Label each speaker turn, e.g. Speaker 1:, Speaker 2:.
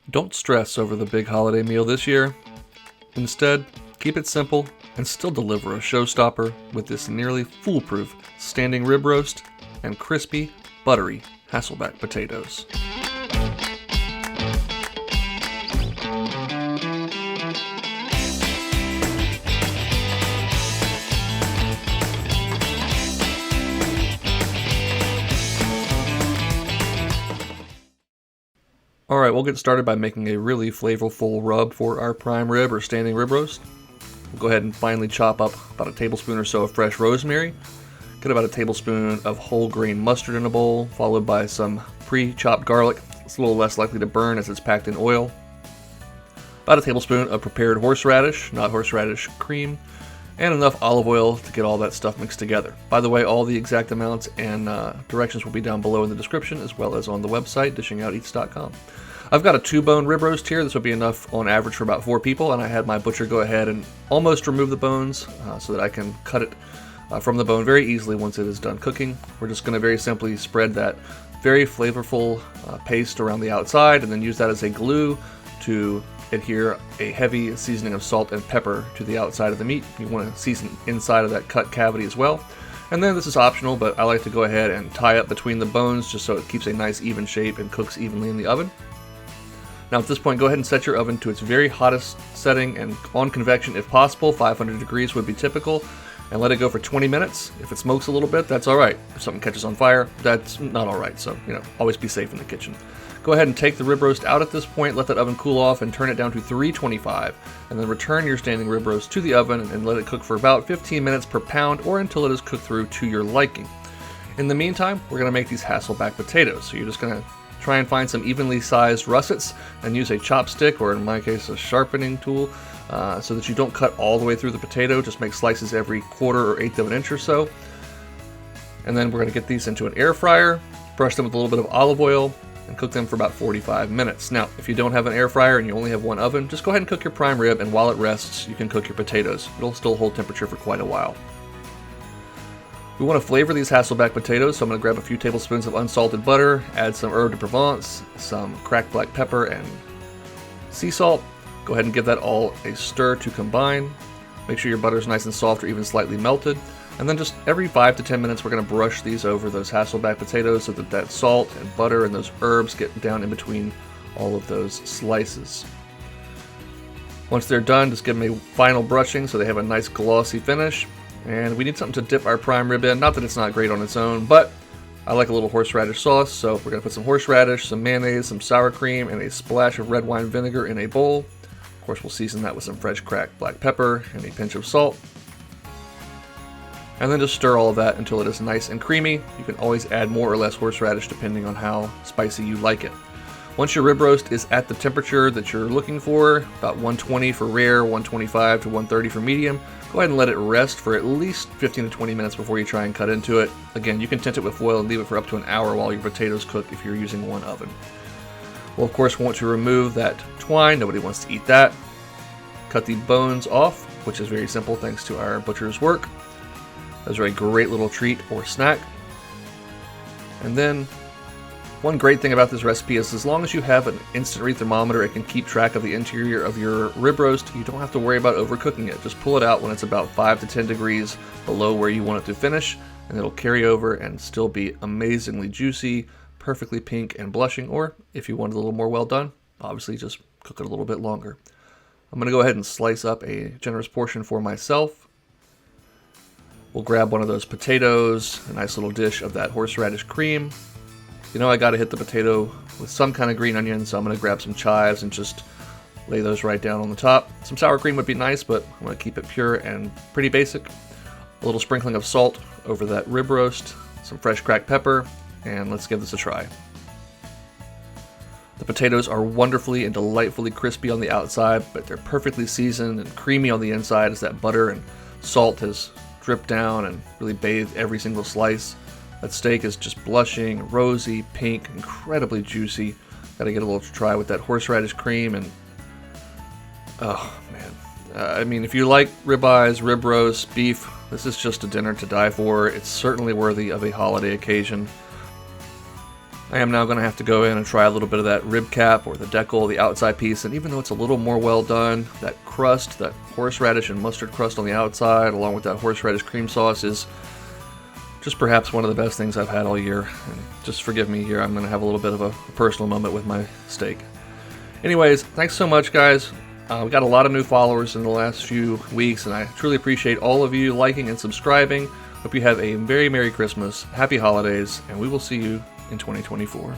Speaker 1: Don't stress over the big holiday meal this year. Instead, keep it simple and still deliver a showstopper with this nearly foolproof standing rib roast and crispy, buttery Hasselback potatoes. Alright, we'll get started by making a really flavorful rub for our prime rib or standing rib roast. We'll go ahead and finely chop up about a tablespoon or so of fresh rosemary. Get about a tablespoon of whole grain mustard in a bowl, followed by some pre-chopped garlic. It's a little less likely to burn as it's packed in oil. About a tablespoon of prepared horseradish, not horseradish cream, and enough olive oil to get all that stuff mixed together. By the way, all the exact amounts and directions will be down below in the description, as well as on the website, dishingouteats.com. I've got a 2-bone rib roast here. This will be enough on average for about 4 people, and I had my butcher go ahead and almost remove the bones so that I can cut it from the bone very easily once it is done cooking. We're just going to very simply spread that very flavorful paste around the outside and then use that as a glue to adhere a heavy seasoning of salt and pepper to the outside of the meat. You want to season inside of that cut cavity as well. And then this is optional, but I like to go ahead and tie up between the bones just so it keeps a nice even shape and cooks evenly in the oven. Now at this point, go ahead and set your oven to its very hottest setting and on convection if possible. 500 degrees would be typical, and let it go for 20 minutes. If it smokes a little bit, that's all right. If something catches on fire, that's not all right. So, always be safe in the kitchen. Go ahead and take the rib roast out at this point, let that oven cool off and turn it down to 325, and then return your standing rib roast to the oven and let it cook for about 15 minutes per pound or until it is cooked through to your liking. In the meantime, we're gonna make these Hasselback potatoes. So you're just gonna try and find some evenly sized russets and use a chopstick, or in my case, a sharpening tool, so that you don't cut all the way through the potato. Just make slices every 1/4 or 1/8 of an inch or so. And then we're going to get these into an air fryer, brush them with a little bit of olive oil, and cook them for about 45 minutes. Now, if you don't have an air fryer and you only have one oven, just go ahead and cook your prime rib, and while it rests, you can cook your potatoes. It'll still hold temperature for quite a while. We want to flavor these Hasselback potatoes, so I'm going to grab a few tablespoons of unsalted butter, add some herb de Provence, some cracked black pepper, and sea salt. Go ahead and give that all a stir to combine. Make sure your butter is nice and soft or even slightly melted. And then just every 5 to 10 minutes, we're going to brush these over those Hasselback potatoes so that salt and butter and those herbs get down in between all of those slices. Once they're done, just give them a final brushing so they have a nice glossy finish. And we need something to dip our prime rib in. Not that it's not great on its own, but I like a little horseradish sauce, so we're going to put some horseradish, some mayonnaise, some sour cream, and a splash of red wine vinegar in a bowl. Of course, we'll season that with some fresh cracked black pepper and a pinch of salt. And then just stir all of that until it is nice and creamy. You can always add more or less horseradish depending on how spicy you like it. Once your rib roast is at the temperature that you're looking for, about 120 for rare, 125 to 130 for medium, go ahead and let it rest for at least 15 to 20 minutes before you try and cut into it. Again, you can tint it with foil and leave it for up to an hour while your potatoes cook if you're using one oven. We'll of course want to remove that twine. Nobody wants to eat that. Cut the bones off, which is very simple thanks to our butcher's work. Those are a great little treat or snack. And then one great thing about this recipe is as long as you have an instant read thermometer, it can keep track of the interior of your rib roast. You don't have to worry about overcooking it. Just pull it out when it's about 5 to 10 degrees below where you want it to finish, and it'll carry over and still be amazingly juicy, perfectly pink and blushing. Or if you want it a little more well done, obviously just cook it a little bit longer. I'm going to go ahead and slice up a generous portion for myself. We'll grab one of those potatoes, a nice little dish of that horseradish cream. I got to hit the potato with some kind of green onion, so I'm going to grab some chives and just lay those right down on the top. Some sour cream would be nice, but I'm going to keep it pure and pretty basic. A little sprinkling of salt over that rib roast, some fresh cracked pepper, and let's give this a try. The potatoes are wonderfully and delightfully crispy on the outside, but they're perfectly seasoned and creamy on the inside as that butter and salt has dripped down and really bathed every single slice. That steak is just blushing, rosy, pink, incredibly juicy. Gotta get a little try with that horseradish cream and oh man. If you like ribeyes, rib roast, beef, this is just a dinner to die for. It's certainly worthy of a holiday occasion. I am now going to have to go in and try a little bit of that rib cap or the decal, the outside piece, and even though it's a little more well done, that crust, that horseradish and mustard crust on the outside, along with that horseradish cream sauce, is just perhaps one of the best things I've had all year. And just forgive me here, I'm going to have a little bit of a personal moment with my steak. Anyways, thanks so much, guys. We got a lot of new followers in the last few weeks, and I truly appreciate all of you liking and subscribing. Hope you have a very Merry Christmas, Happy Holidays, and we will see you in 2024.